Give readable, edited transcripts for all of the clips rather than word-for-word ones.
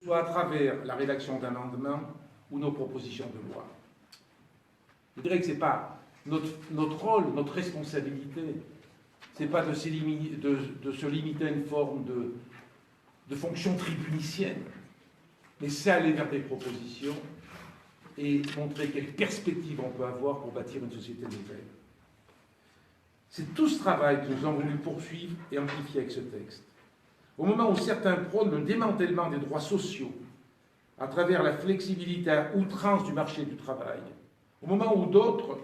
soit à travers la rédaction d'amendements ou nos propositions de loi. Je dirais que ce n'est pas notre rôle, notre responsabilité, ce n'est pas de se limiter à une forme de fonction tribunicienne, mais c'est aller vers des propositions et montrer quelles perspectives on peut avoir pour bâtir une société nouvelle. C'est tout ce travail que nous avons voulu poursuivre et amplifier avec ce texte. Au moment où certains prônent le démantèlement des droits sociaux à travers la flexibilité à outrance du marché du travail, au moment où d'autres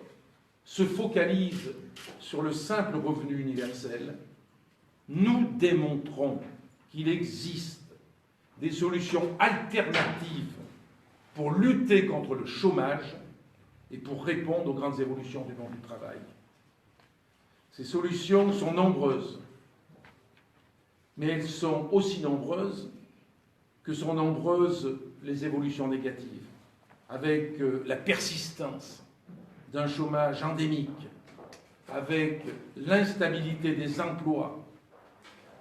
se focalisent sur le simple revenu universel, nous démontrons qu'il existe des solutions alternatives pour lutter contre le chômage et pour répondre aux grandes évolutions du monde du travail. Ces solutions sont nombreuses, mais elles sont aussi nombreuses que sont nombreuses les évolutions négatives, avec la persistance d'un chômage endémique, avec l'instabilité des emplois,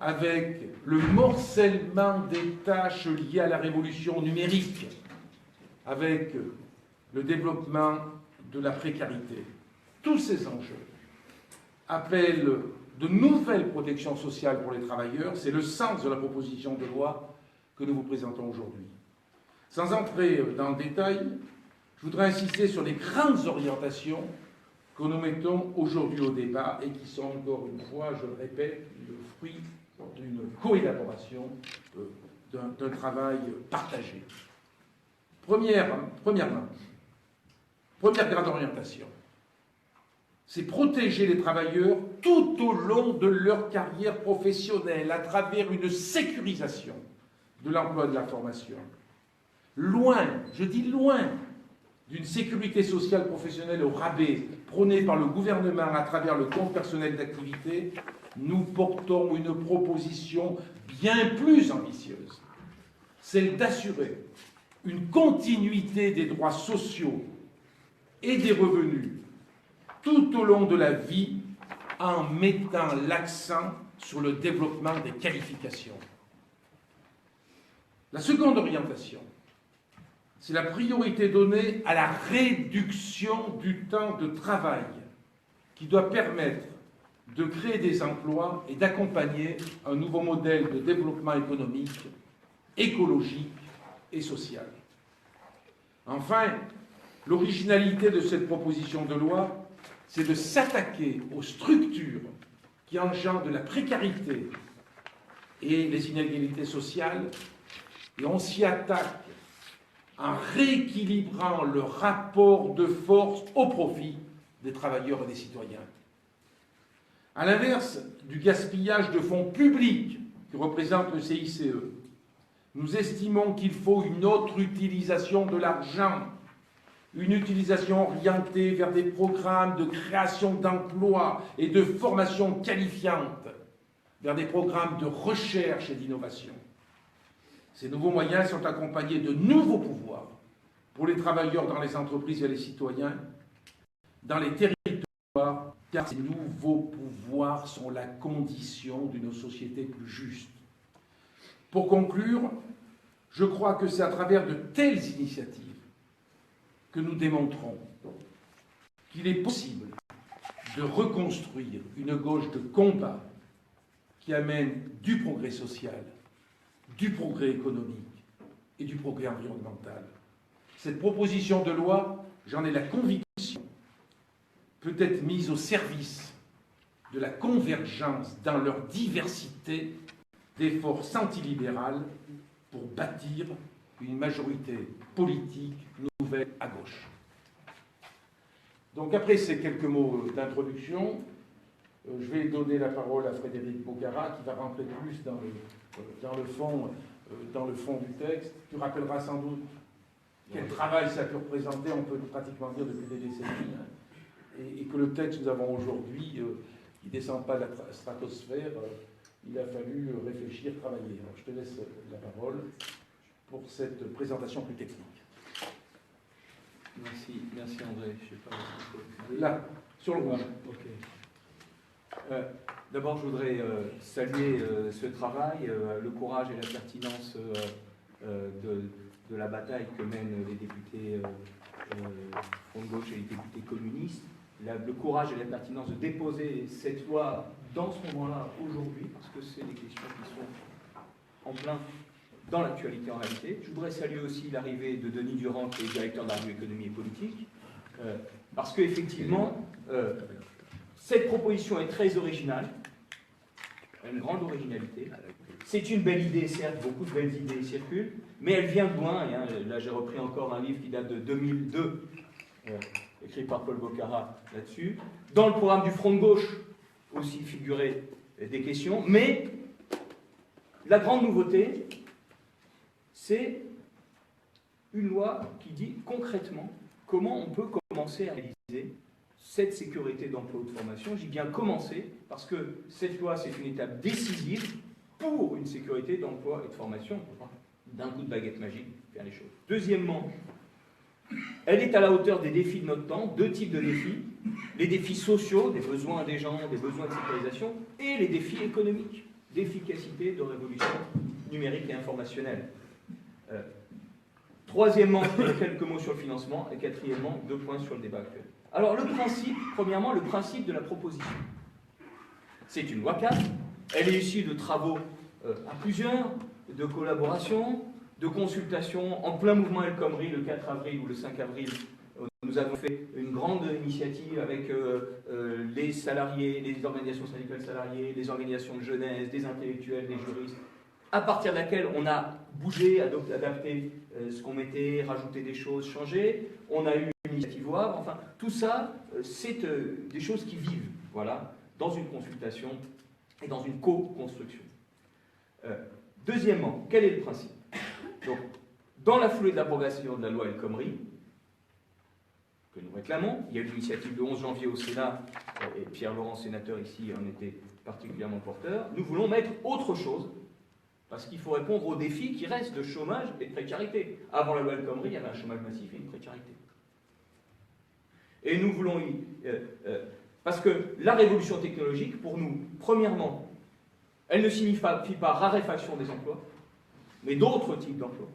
avec le morcellement des tâches liées à la révolution numérique, avec le développement de la précarité. Tous ces enjeux appellent de nouvelles protections sociales pour les travailleurs. C'est le sens de la proposition de loi que nous vous présentons aujourd'hui. Sans entrer dans le détail, je voudrais insister sur les grandes orientations que nous mettons aujourd'hui au débat et qui sont encore une fois, je le répète, le fruit d'une coélaboration, d'un travail partagé. Première grande orientation, c'est protéger les travailleurs tout au long de leur carrière professionnelle à travers une sécurisation de l'emploi et de la formation. Loin, je dis loin, d'une sécurité sociale professionnelle au rabais prônée par le gouvernement à travers le compte personnel d'activité, nous portons une proposition bien plus ambitieuse, celle d'assurer une continuité des droits sociaux et des revenus tout au long de la vie en mettant l'accent sur le développement des qualifications. La seconde orientation, c'est la priorité donnée à la réduction du temps de travail qui doit permettre de créer des emplois et d'accompagner un nouveau modèle de développement économique, écologique et social. Enfin, l'originalité de cette proposition de loi, c'est de s'attaquer aux structures qui engendrent de la précarité et les inégalités sociales, et on s'y attaque en rééquilibrant le rapport de force au profit des travailleurs et des citoyens. À l'inverse du gaspillage de fonds publics que représente le CICE, nous estimons qu'il faut une autre utilisation de l'argent, une utilisation orientée vers des programmes de création d'emplois et de formation qualifiante, vers des programmes de recherche et d'innovation. Ces nouveaux moyens sont accompagnés de nouveaux pouvoirs pour les travailleurs dans les entreprises et les citoyens, dans les territoires, car ces nouveaux pouvoirs sont la condition d'une société plus juste. Pour conclure, je crois que c'est à travers de telles initiatives que nous démontrons qu'il est possible de reconstruire une gauche de combat qui amène du progrès social, du progrès économique et du progrès environnemental. Cette proposition de loi, j'en ai la conviction, peut être mise au service de la convergence dans leur diversité des forces antilibérales pour bâtir une majorité politique nouvelle à gauche. Donc après ces quelques mots d'introduction, je vais donner la parole à Frédéric Bocara qui va rentrer plus dans le fond du texte. Tu rappelleras sans doute quel travail ça peut représenter, on peut pratiquement dire depuis des décennies, et que le texte que nous avons aujourd'hui, il ne descend pas de la stratosphère, il a fallu réfléchir, travailler. Alors, je te laisse la parole pour cette présentation plus technique. Merci André. Je sais pas. Là, sur le rouge. Ok. D'abord, je voudrais saluer ce travail, le courage et la pertinence de la bataille que mènent les députés Front de gauche et les députés communistes, le courage et la pertinence de déposer cette loi dans ce moment-là, aujourd'hui, parce que c'est des questions qui sont en plein dans l'actualité en réalité. Je voudrais saluer aussi l'arrivée de Denis Durand, qui est directeur de la revue Économie et Politique, parce qu'effectivement, cette proposition est très originale, une grande originalité. C'est une belle idée, certes, beaucoup de belles idées circulent, mais elle vient de loin. Et, hein, là, j'ai repris encore un livre qui date de 2002, écrit par Paul Boccara là-dessus. Dans le programme du Front de gauche aussi figuraient des questions, mais la grande nouveauté, c'est une loi qui dit concrètement comment on peut commencer à réaliser cette sécurité d'emploi ou de formation. J'y bien commencer, parce que cette loi, c'est une étape décisive pour une sécurité d'emploi et de formation. On ne peut pas, d'un coup de baguette magique, faire les choses. Deuxièmement, elle est à la hauteur des défis de notre temps, deux types de défis. Les défis sociaux, des besoins des gens, des besoins de sécurisation, et les défis économiques, d'efficacité, de révolution numérique et informationnelle. Troisièmement, quelques mots sur le financement, et quatrièmement, 2 points sur le débat actuel. Alors, le principe, premièrement, le principe de la proposition. C'est une loi cadre, elle est issue de travaux à plusieurs, de collaboration, de consultation, en plein mouvement El Khomri, le 4 avril ou le 5 avril. Nous avons fait une grande initiative avec les salariés, les organisations syndicales salariées, les organisations de jeunesse, des intellectuels, des juristes, à partir de laquelle on a bougé, adapté ce qu'on mettait, rajouté des choses, changé. On a eu une initiative WAV, enfin, tout ça, c'est des choses qui vivent, voilà, dans une consultation et dans une co-construction. Deuxièmement, quel est le principe? Donc, dans la foulée de l'abrogation de la loi El Khomri, que nous réclamons, il y a eu l'initiative le 11 janvier au Sénat, et Pierre Laurent, sénateur ici, en était particulièrement porteur. Nous voulons mettre autre chose, parce qu'il faut répondre aux défis qui restent de chômage et de précarité. Avant la loi El Khomri, il y avait un chômage massif et une précarité. Et nous voulons parce que la révolution technologique, pour nous, premièrement, elle ne signifie pas raréfaction des emplois, mais d'autres types d'emplois.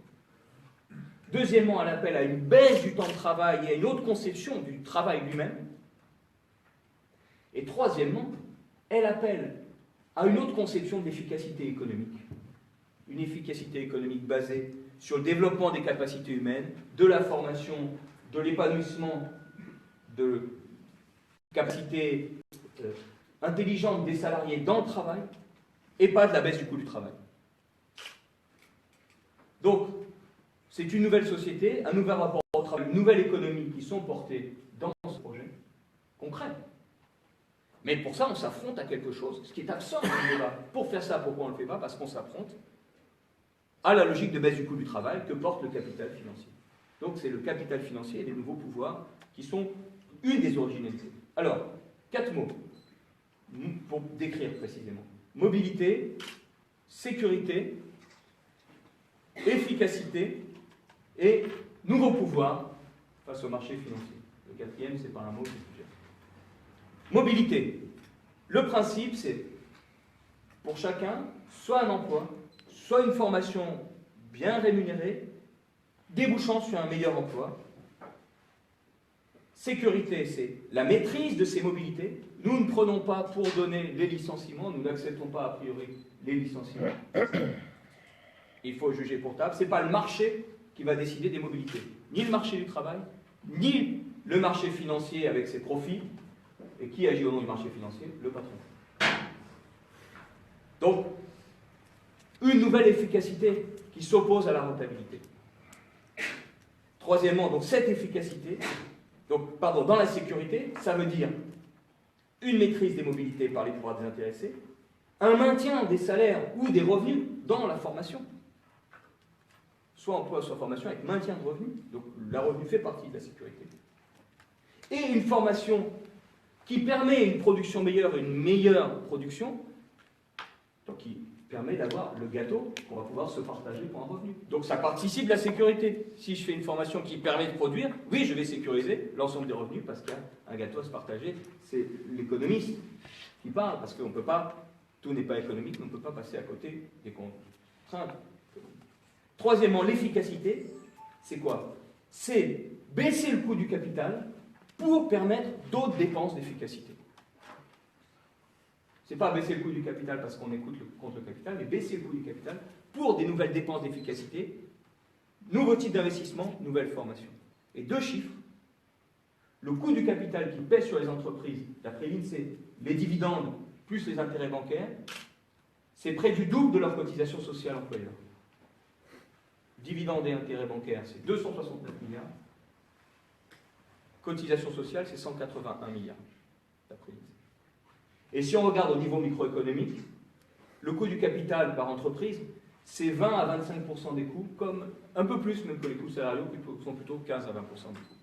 Deuxièmement, elle appelle à une baisse du temps de travail et à une autre conception du travail lui-même. Et troisièmement, elle appelle à une autre conception de l'efficacité économique. Une efficacité économique basée sur le développement des capacités humaines, de la formation, de l'épanouissement, de capacités intelligentes des salariés dans le travail, et pas de la baisse du coût du travail. Donc, c'est une nouvelle société, un nouvel rapport au travail, une nouvelle économie qui sont portées dans ce projet concret. Mais pour ça, on s'affronte à quelque chose, ce qui est absent dans le débat. Pour faire ça, pourquoi on ne le fait pas? Parce qu'on s'affronte à la logique de baisse du coût du travail que porte le capital financier. Donc c'est le capital financier et les nouveaux pouvoirs qui sont une des originalités. Alors, 4 mots pour décrire précisément. Mobilité, sécurité, efficacité et nouveaux pouvoirs face au marché financier. Le quatrième, c'est pas un mot, c'est plusieurs. Mobilité. Le principe, c'est pour chacun, soit un emploi, soit une formation bien rémunérée, débouchant sur un meilleur emploi. Sécurité, c'est la maîtrise de ces mobilités. Nous ne prenons pas pour donner les licenciements, nous n'acceptons pas a priori les licenciements. Il faut juger pour table. Ce n'est pas le marché qui va décider des mobilités. Ni le marché du travail, ni le marché financier avec ses profits. Et qui agit au nom du marché financier? Le patron. Donc, une nouvelle efficacité qui s'oppose à la rentabilité. Troisièmement, donc cette efficacité, dans la sécurité, ça veut dire une maîtrise des mobilités par les pouvoirs désintéressés, un maintien des salaires ou des revenus dans la formation, soit emploi, soit formation, avec maintien de revenus, donc le revenu fait partie de la sécurité, et une formation qui permet une production meilleure, une meilleure production, donc qui permet d'avoir le gâteau qu'on va pouvoir se partager pour un revenu. Donc ça participe de la sécurité. Si je fais une formation qui permet de produire, oui, je vais sécuriser l'ensemble des revenus parce qu'il y a un gâteau à se partager. C'est l'économiste qui parle, parce qu'on ne peut pas, tout n'est pas économique, mais on ne peut pas passer à côté des contraintes. Troisièmement, l'efficacité, c'est quoi? C'est baisser le coût du capital pour permettre d'autres dépenses d'efficacité. Ce n'est pas baisser le coût du capital parce qu'on écoute contre le capital, mais baisser le coût du capital pour des nouvelles dépenses d'efficacité, nouveaux types d'investissement, nouvelles formations. Et 2 chiffres. Le coût du capital qui pèse sur les entreprises, d'après l'INSEE, les dividendes plus les intérêts bancaires, c'est près du double de leur cotisation sociale employeur. Dividendes et intérêts bancaires, c'est 269 milliards. Cotisation sociale, c'est 181 milliards, d'après l'INSEE. Et si on regarde au niveau microéconomique, le coût du capital par entreprise, c'est 20 à 25% des coûts, comme un peu plus même que les coûts salariaux, qui sont plutôt 15 à 20% des coûts.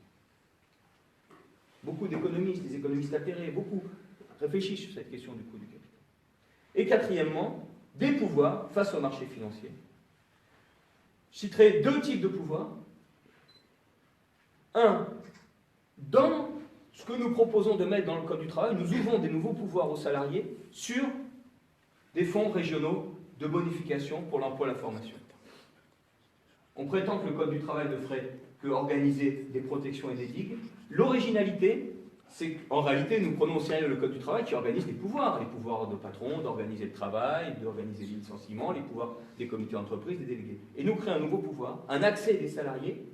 Beaucoup d'économistes, des économistes atterrés, beaucoup réfléchissent sur cette question du coût du capital. Et quatrièmement, des pouvoirs face au marché financier. Je citerai 2 types de pouvoirs. Un, dans ce que nous proposons de mettre dans le Code du travail, nous ouvrons des nouveaux pouvoirs aux salariés sur des fonds régionaux de bonification pour l'emploi et la formation. On prétend que le Code du travail ne ferait que organiser des protections et des digues. L'originalité, c'est qu'en réalité, nous prenons au sérieux le Code du travail qui organise les pouvoirs de patrons, d'organiser le travail, d'organiser les licenciements, les pouvoirs des comités d'entreprise, des délégués. Et nous créons un nouveau pouvoir, un accès des salariés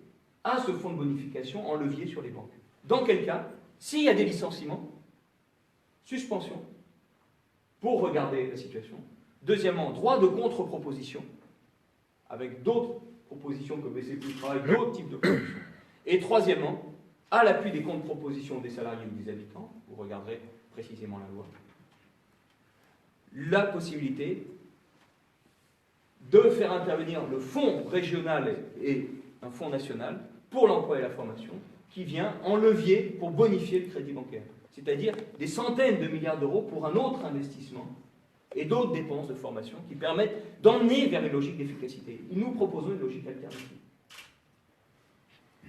à ce fonds de bonification en levier sur les banques. Dans quel cas, s'il y a des licenciements, suspension, pour regarder la situation. Deuxièmement, droit de contre-proposition, avec d'autres propositions que baisser le coût du travail, d'autres types de propositions. Et troisièmement, à l'appui des contre-propositions des salariés ou des habitants, vous regarderez précisément la loi, la possibilité de faire intervenir le fonds régional et un fonds national pour l'emploi et la formation, qui vient en levier pour bonifier le crédit bancaire. C'est-à-dire des centaines de milliards d'euros pour un autre investissement et d'autres dépenses de formation qui permettent d'emmener vers une logique d'efficacité. Nous proposons une logique alternative.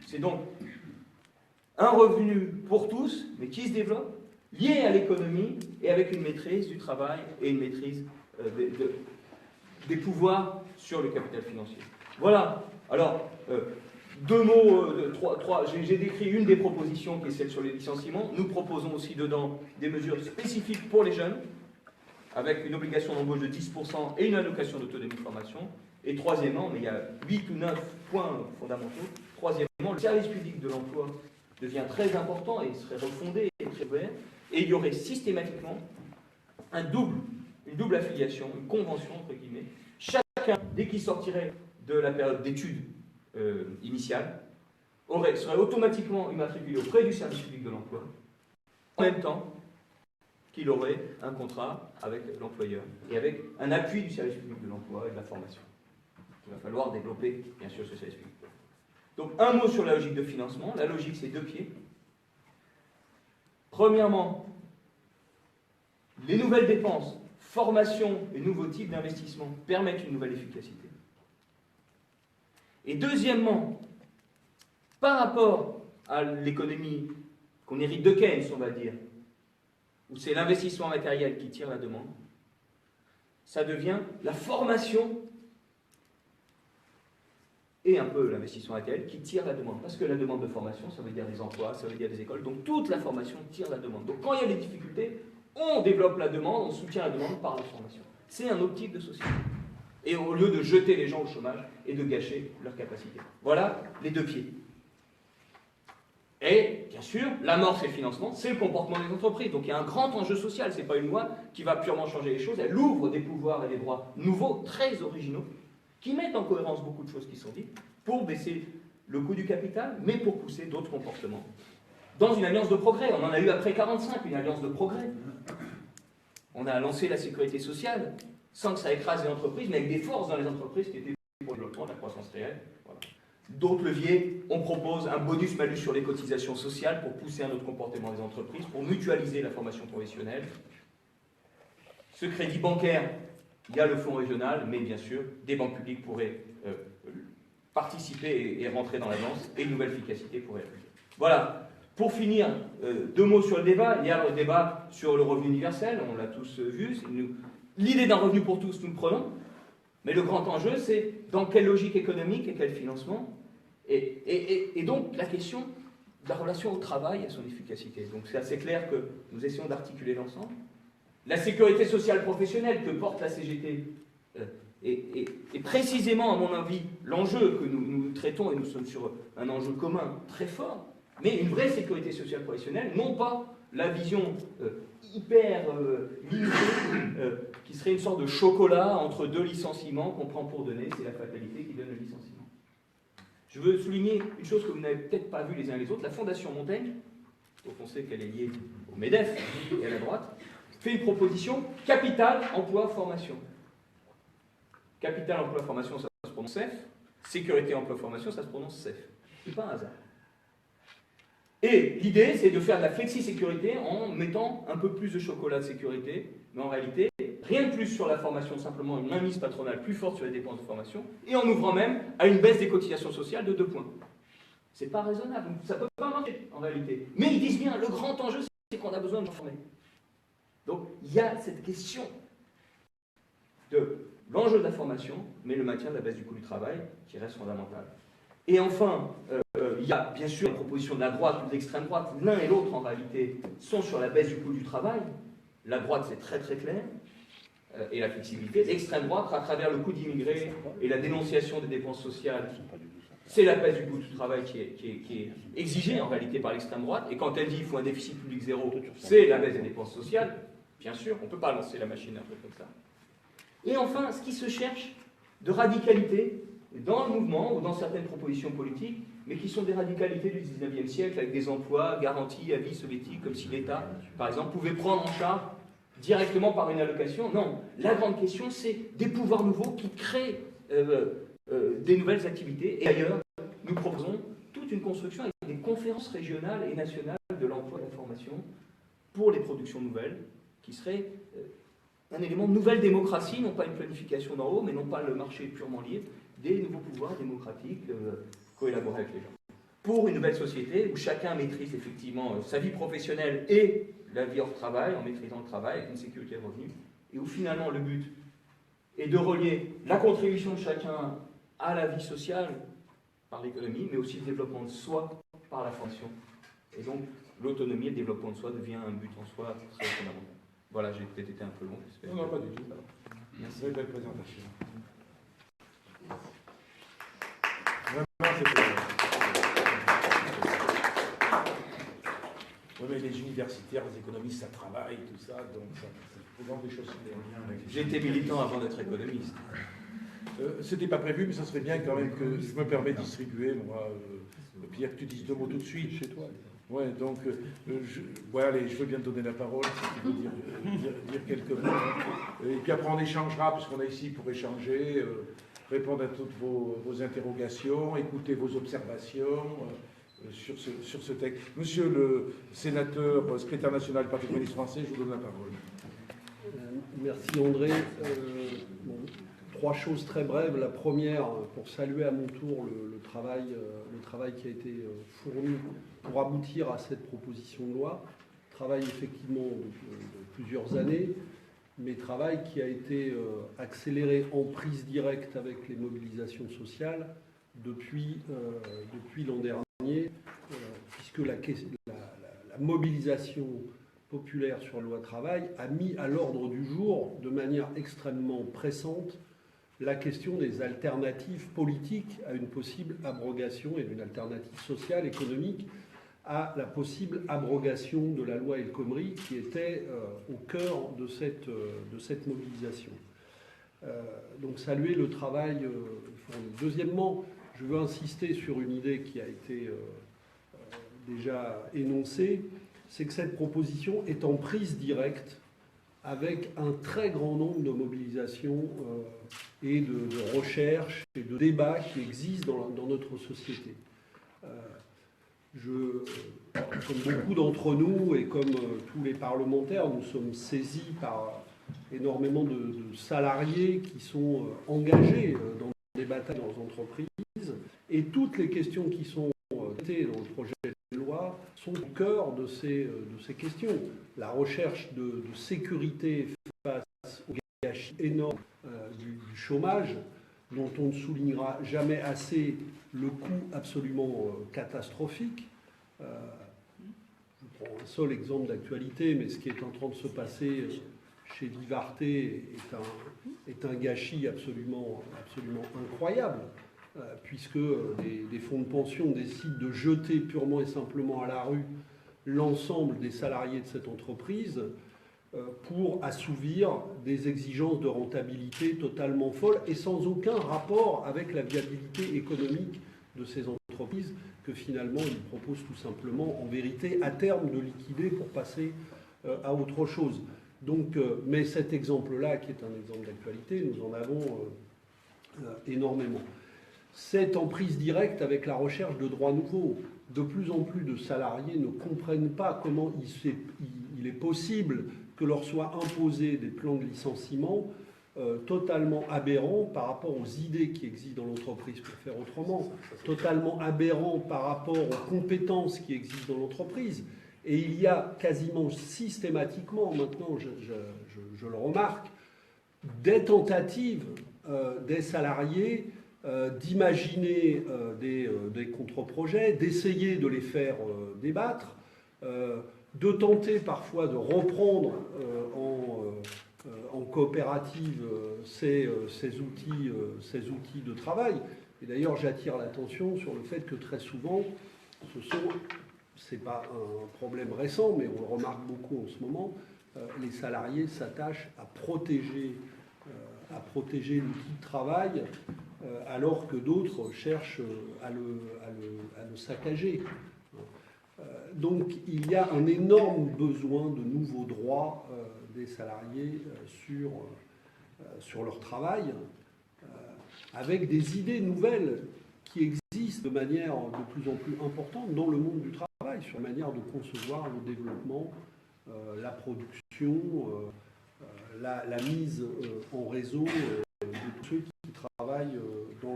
C'est donc un revenu pour tous, mais qui se développe, lié à l'économie et avec une maîtrise du travail et une maîtrise des pouvoirs sur le capital financier. Voilà. Alors, 2 mots, j'ai décrit une des propositions qui est celle sur les licenciements. Nous proposons aussi dedans des mesures spécifiques pour les jeunes, avec une obligation d'embauche de 10% et une allocation d'autonomie de formation. Et troisièmement, mais il y a 8 ou 9 points fondamentaux, troisièmement, le service public de l'emploi devient très important et serait refondé et très ouvert, et il y aurait systématiquement une double affiliation, une convention, entre guillemets. Chacun, dès qu'il sortirait de la période d'études initiale, serait automatiquement immatriculé auprès du service public de l'emploi, en même temps qu'il aurait un contrat avec l'employeur et avec un appui du service public de l'emploi et de la formation. Il va falloir développer, bien sûr, ce service public. Donc, un mot sur la logique de financement. La logique, c'est 2 pieds. Premièrement, les nouvelles dépenses, formation et nouveaux types d'investissement permettent une nouvelle efficacité. Et deuxièmement, par rapport à l'économie qu'on hérite de Keynes, on va dire, où c'est l'investissement matériel qui tire la demande, ça devient la formation et un peu l'investissement matériel qui tire la demande. Parce que la demande de formation, ça veut dire des emplois, ça veut dire des écoles. Donc toute la formation tire la demande. Donc quand il y a des difficultés, on développe la demande, on soutient la demande par la formation. C'est un autre type de société. Et au lieu de jeter les gens au chômage et de gâcher leurs capacités. Voilà les 2 pieds. Et, bien sûr, l'amorce et le financement, c'est le comportement des entreprises. Donc il y a un grand enjeu social. Ce n'est pas une loi qui va purement changer les choses. Elle ouvre des pouvoirs et des droits nouveaux, très originaux, qui mettent en cohérence beaucoup de choses qui sont dites, pour baisser le coût du capital, mais pour pousser d'autres comportements. Dans une alliance de progrès, on en a eu après 1945, une alliance de progrès. On a lancé la sécurité sociale, sans que ça écrase les entreprises, mais avec des forces dans les entreprises qui étaient pour le développement de la croissance réelle. Voilà. D'autres leviers, on propose un bonus-malus sur les cotisations sociales pour pousser un autre comportement des entreprises, pour mutualiser la formation professionnelle. Ce crédit bancaire, il y a le fonds régional, mais bien sûr, des banques publiques pourraient participer et rentrer dans l'agence, et une nouvelle efficacité pourrait appuyer. Voilà. Pour finir, 2 mots sur le débat. Il y a le débat sur le revenu universel, on l'a tous vu. L'idée d'un revenu pour tous, nous le prenons. Mais le grand enjeu, c'est dans quelle logique économique et quel financement. Et donc, la question de la relation au travail et à son efficacité. Donc, c'est assez clair que nous essayons d'articuler l'ensemble. La sécurité sociale professionnelle que porte la CGT est précisément, à mon avis, l'enjeu que nous traitons, et nous sommes sur un enjeu commun très fort, mais une vraie sécurité sociale professionnelle, non pas la vision hyper limitée, qui serait une sorte de chocolat entre deux licenciements qu'on prend pour donner, c'est la fatalité qui donne le licenciement. Je veux souligner une chose que vous n'avez peut-être pas vue les uns les autres, la Fondation Montaigne, donc on sait qu'elle est liée au MEDEF et à la droite, fait une proposition capital, emploi, formation. Capital, emploi, formation, ça se prononce CEF. Sécurité, emploi, formation, ça se prononce CEF. C'est pas un hasard. Et l'idée, c'est de faire de la flexi-sécurité en mettant un peu plus de chocolat de sécurité, mais en réalité, rien de plus sur la formation, simplement une mainmise patronale plus forte sur les dépenses de formation, et en ouvrant même à une baisse des cotisations sociales de 2 points. C'est pas raisonnable, ça peut pas marcher en réalité. Mais ils disent bien, le grand enjeu, c'est qu'on a besoin de former. Donc, il y a cette question de l'enjeu de la formation, mais le maintien de la baisse du coût du travail qui reste fondamental. Et enfin, il y a bien sûr les propositions de la droite ou de l'extrême droite. L'un et l'autre, en réalité, sont sur la baisse du coût du travail. La droite, c'est très très clair, et la flexibilité. L'extrême droite, à travers le coût d'immigrés et la dénonciation des dépenses sociales, c'est la baisse du coût du travail qui est exigée en réalité par l'extrême droite. Et quand elle dit qu'il faut un déficit public zéro, c'est la baisse des dépenses sociales. Bien sûr, on ne peut pas lancer la machine un peu comme ça. Et enfin, ce qui se cherche de radicalité dans le mouvement ou dans certaines propositions politiques, mais qui sont des radicalités du 19e siècle avec des emplois garantis à vie soviétique, comme si l'État, par exemple, pouvait prendre en charge directement par une allocation. Non, la grande question, c'est des pouvoirs nouveaux qui créent des nouvelles activités. Et d'ailleurs, nous proposons toute une construction avec des conférences régionales et nationales de l'emploi et de la formation pour les productions nouvelles, qui serait un élément de nouvelle démocratie, non pas une planification d'en haut, mais non pas le marché purement libre, des nouveaux pouvoirs démocratiques coélaborés avec les gens. Pour une nouvelle société où chacun maîtrise effectivement sa vie professionnelle et la vie hors travail, en maîtrisant le travail avec une sécurité de revenus, et où finalement le but est de relier la contribution de chacun à la vie sociale par l'économie, mais aussi le développement de soi par la fonction. Et donc, l'autonomie et le développement de soi devient un but en soi très fondamental. Voilà, j'ai peut-être été un peu long. Non, pas du tout. Merci. Très belle présentation. Vraiment, c'était... Oui, mais les universitaires, les économistes, ça travaille, tout ça, donc c'est souvent des choses qui ont lien avec... J'étais militant avant d'être économiste. C'était pas prévu, mais ça serait bien quand même que je me permets de distribuer, moi, Pierre, que tu dises 2 mots tout de suite. Chez toi. Ouais, donc, allez, je veux bien te donner la parole, si tu veux dire quelques mots. Et puis après, on échangera, puisqu'on est ici pour échanger, répondre à toutes vos interrogations, écouter vos observations sur ce texte. Monsieur le sénateur, secrétaire national du Parti communiste français, je vous donne la parole. Merci André. 3 choses très brèves. La première, pour saluer à mon tour le travail qui a été fourni pour aboutir à cette proposition de loi. Travail effectivement de plusieurs années, mais travail qui a été accéléré en prise directe avec les mobilisations sociales depuis l'an dernier, puisque la mobilisation populaire sur la loi travail a mis à l'ordre du jour de manière extrêmement pressante la question des alternatives politiques à une possible abrogation et d'une alternative sociale, économique à la possible abrogation de la loi El Khomri qui était au cœur de cette mobilisation. Donc saluer le travail fourni. Deuxièmement, je veux insister sur une idée qui a été déjà énoncée, c'est que cette proposition est en prise directe avec un très grand nombre de mobilisations et de recherches et de débats qui existent dans notre société. Comme beaucoup d'entre nous et comme tous les parlementaires, nous sommes saisis par énormément de salariés qui sont engagés dans des batailles dans les entreprises, et toutes les questions qui sont traitées dans le projet de loi sont au cœur de ces questions. La recherche de sécurité face aux gâchis énorme du chômage, dont on ne soulignera jamais assez le coût absolument catastrophique. Je prends un seul exemple d'actualité, mais ce qui est en train de se passer chez Vivarté est un gâchis absolument incroyable, puisque des fonds de pension décident de jeter purement et simplement à la rue l'ensemble des salariés de cette entreprise pour assouvir des exigences de rentabilité totalement folles et sans aucun rapport avec la viabilité économique de ces entreprises que finalement ils proposent tout simplement en vérité à terme de liquider pour passer à autre chose. Donc, mais cet exemple-là, qui est un exemple d'actualité, nous en avons énormément. Cette emprise directe avec la recherche de droits nouveaux. De plus en plus de salariés ne comprennent pas comment il est possible que leur soient imposés des plans de licenciement totalement aberrants par rapport aux idées qui existent dans l'entreprise pour faire autrement, totalement aberrants par rapport aux compétences qui existent dans l'entreprise. Et il y a quasiment systématiquement, maintenant je le remarque, des tentatives des salariés d'imaginer des contre-projets, d'essayer de les faire débattre, de tenter parfois de reprendre en coopérative ces outils de travail. Et d'ailleurs, j'attire l'attention sur le fait que très souvent, c'est pas un problème récent, mais on le remarque beaucoup en ce moment, les salariés s'attachent à protéger l'outil de travail alors que d'autres cherchent à le saccager. Donc il y a un énorme besoin de nouveaux droits des salariés sur leur travail, avec des idées nouvelles qui existent de manière de plus en plus importante dans le monde du travail, sur la manière de concevoir le développement, la production, la mise en réseau de tous ceux qui travaillent dans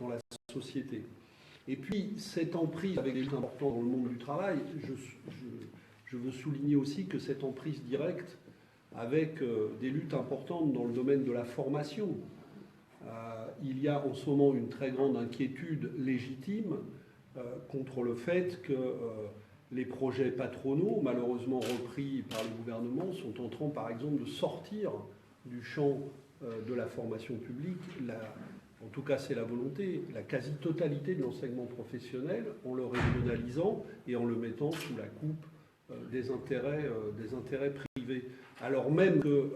la société. Et puis, cette emprise avec des luttes importantes dans le monde du travail, je veux souligner aussi que cette emprise directe avec des luttes importantes dans le domaine de la formation. Il y a en ce moment une très grande inquiétude légitime contre le fait que les projets patronaux, malheureusement repris par le gouvernement, sont en train, par exemple, de sortir du champ de la formation publique. En tout cas, c'est la volonté, la quasi-totalité de l'enseignement professionnel, en le régionalisant et en le mettant sous la coupe des intérêts privés. Alors même que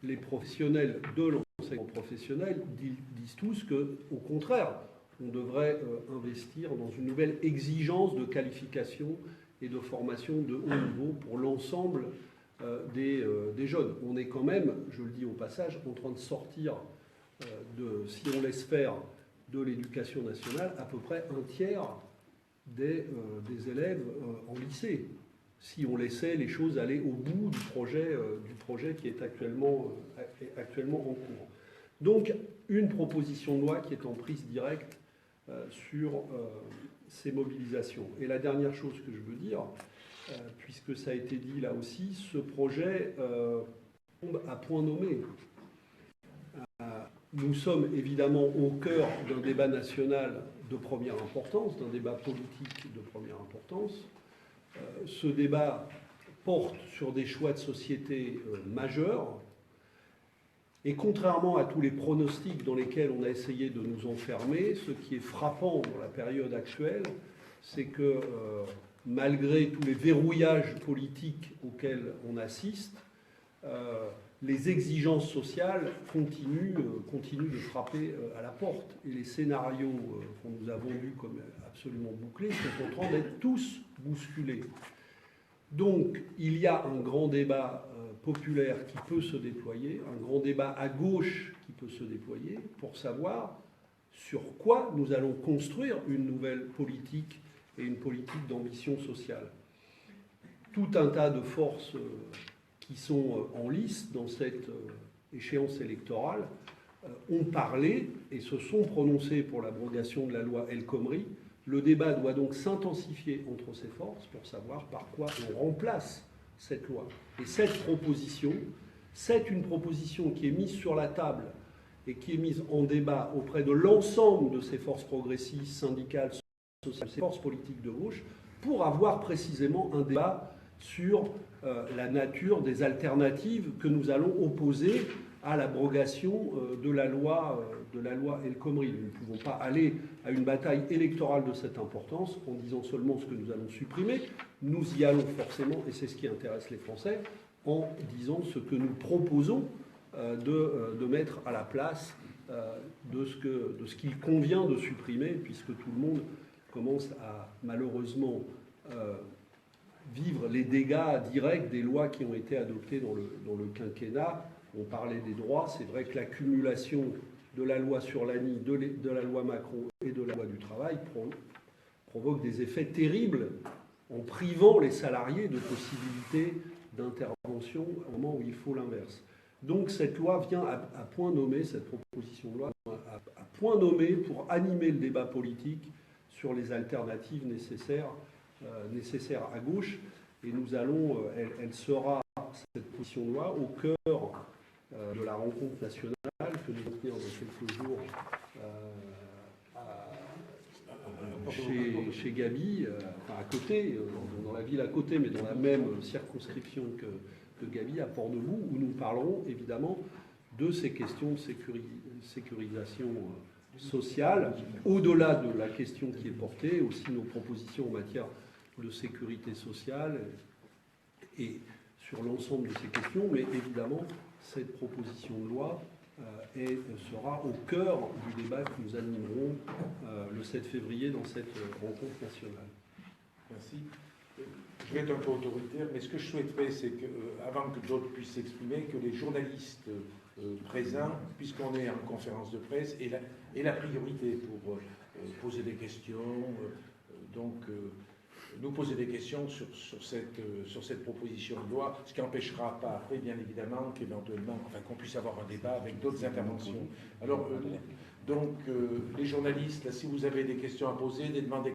les professionnels de l'enseignement professionnel disent tous qu'au contraire, on devrait investir dans une nouvelle exigence de qualification et de formation de haut niveau pour l'ensemble des jeunes. On est quand même, je le dis au passage, en train de sortir si on laisse faire de l'éducation nationale, à peu près un tiers des élèves en lycée, si on laissait les choses aller au bout du projet qui est actuellement en cours. Donc, une proposition de loi qui est en prise directe sur ces mobilisations. Et la dernière chose que je veux dire, puisque ça a été dit là aussi, ce projet tombe à point nommé. Nous sommes évidemment au cœur d'un débat national de première importance, d'un débat politique de première importance. Ce débat porte sur des choix de société majeurs. Et contrairement à tous les pronostics dans lesquels on a essayé de nous enfermer, ce qui est frappant dans la période actuelle, c'est que malgré tous les verrouillages politiques auxquels on assiste, les exigences sociales continuent de frapper à la porte. Et les scénarios qu'on nous a vendus comme absolument bouclés sont en train d'être tous bousculés. Donc, il y a un grand débat populaire qui peut se déployer, un grand débat à gauche qui peut se déployer pour savoir sur quoi nous allons construire une nouvelle politique et une politique d'ambition sociale. Tout un tas de forces qui sont en lice dans cette échéance électorale ont parlé et se sont prononcés pour l'abrogation de la loi El Khomri. Le débat doit donc s'intensifier entre ces forces pour savoir par quoi on remplace cette loi. Et cette proposition, C'est une proposition qui est mise sur la table et qui est mise en débat auprès de l'ensemble de ces forces progressistes, syndicales, sociales, ces forces politiques de gauche, pour avoir précisément un débat sur la nature des alternatives que nous allons opposer à l'abrogation de la loi El Khomri. Nous ne pouvons pas aller à une bataille électorale de cette importance en disant seulement ce que nous allons supprimer. Nous y allons forcément, et c'est ce qui intéresse les Français, en disant ce que nous proposons de mettre à la place de ce qu'il convient de supprimer, puisque tout le monde commence à malheureusement vivre les dégâts directs des lois qui ont été adoptées dans le quinquennat. On parlait des droits, c'est vrai que l'accumulation de la loi sur l'ANI, de la loi Macron et de la loi du travail provoque des effets terribles en privant les salariés de possibilités d'intervention au moment où il faut l'inverse. Donc cette loi vient à point nommé, cette proposition de loi, à point nommé pour animer le débat politique sur les alternatives nécessaires à gauche. Et nous allons, elle sera, cette proposition de loi, au cœur de la rencontre nationale que nous allons tenir dans quelques jours chez Gaby, enfin à côté, dans la ville à côté, mais dans la même circonscription que Gaby, à Port-Debout, où nous parlerons évidemment de ces questions de sécurisation sociale, au-delà de la question qui est portée, aussi nos propositions en matière de sécurité sociale et sur l'ensemble de ces questions, mais évidemment, cette proposition de loi sera au cœur du débat que nous animerons le 7 février dans cette rencontre nationale. Merci. Je vais être un peu autoritaire, mais ce que je souhaiterais, c'est que, avant que d'autres puissent s'exprimer, que les journalistes présents, puisqu'on est en conférence de presse, aient la priorité pour poser des questions, nous poser des questions sur cette proposition de loi, ce qui n'empêchera pas après, bien évidemment, qu'éventuellement, qu'on puisse avoir un débat avec d'autres interventions. Alors, les journalistes, là, si vous avez des questions à poser, des demandes